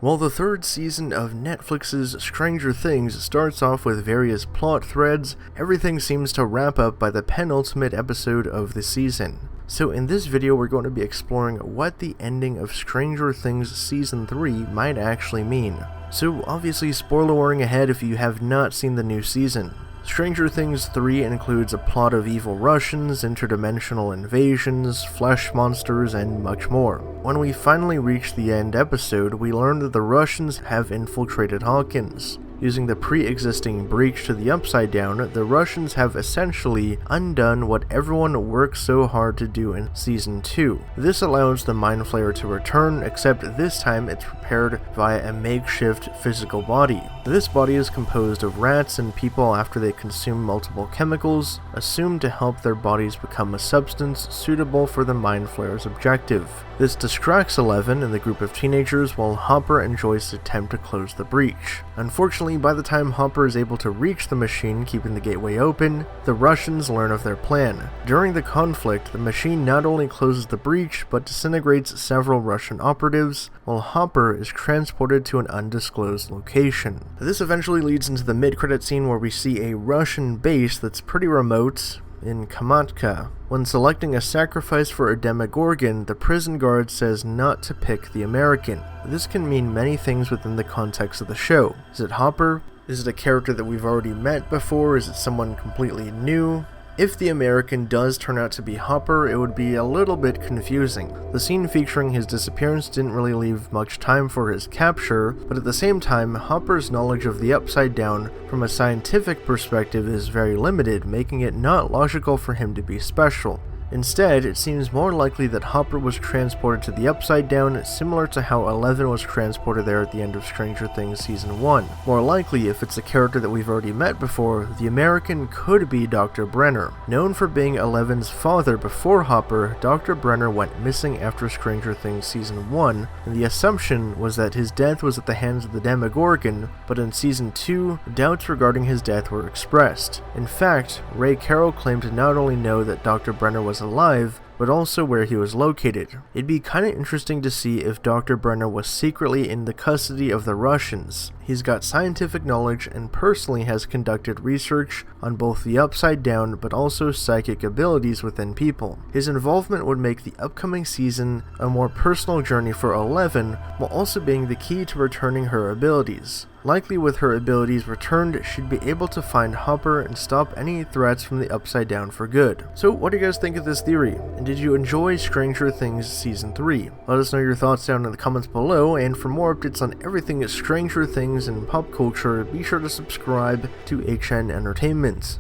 While the third season of Netflix's Stranger Things starts off with various plot threads, everything seems to wrap up by the penultimate episode of the season. So in this video we're going to be exploring what the ending of Stranger Things Season 3 might actually mean. So obviously spoiler warning ahead if you have not seen the new season. Stranger Things 3 includes a plot of evil Russians, interdimensional invasions, flesh monsters, and much more. When we finally reach the end episode, we learn that the Russians have infiltrated Hawkins. Using the pre-existing breach to the Upside Down, the Russians have essentially undone what everyone worked so hard to do in Season 2. This allows the Mind Flayer to return, except this time it's prepared via a makeshift physical body. This body is composed of rats and people after they consume multiple chemicals, assumed to help their bodies become a substance suitable for the Mind Flayer's objective. This distracts Eleven and the group of teenagers while Hopper and Joyce attempt to close the breach. Unfortunately, by the time Hopper is able to reach the machine keeping the gateway open, the Russians learn of their plan. During the conflict, the machine not only closes the breach, but disintegrates several Russian operatives, while Hopper is transported to an undisclosed location. This eventually leads into the mid-credit scene where we see a Russian base that's pretty remote in Kamatka. When selecting a sacrifice for a Demogorgon, the prison guard says not to pick the American. This can mean many things within the context of the show. Is it Hopper? Is it a character that we've already met before? Is it someone completely new? If the American does turn out to be Hopper, it would be a little bit confusing. The scene featuring his disappearance didn't really leave much time for his capture, but at the same time, Hopper's knowledge of the Upside Down from a scientific perspective is very limited, making it not logical for him to be special. Instead, it seems more likely that Hopper was transported to the Upside Down, similar to how Eleven was transported there at the end of Stranger Things Season 1. More likely, if it's a character that we've already met before, the American could be Dr. Brenner. Known for being Eleven's father before Hopper, Dr. Brenner went missing after Stranger Things Season 1, and the assumption was that his death was at the hands of the Demogorgon, but in Season 2, doubts regarding his death were expressed. In fact, Ray Carroll claimed to not only know that Dr. Brenner was alive, but also where he was located. It'd be kinda interesting to see if Dr. Brenner was secretly in the custody of the Russians. He's got scientific knowledge and personally has conducted research on both the Upside Down but also psychic abilities within people. His involvement would make the upcoming season a more personal journey for Eleven, while also being the key to returning her abilities. Likely with her abilities returned, she'd be able to find Hopper and stop any threats from the Upside Down for good. So what do you guys think of this theory? And did you enjoy Stranger Things Season 3? Let us know your thoughts down in the comments below, and for more updates on everything Stranger Things and pop culture, be sure to subscribe to HN Entertainment.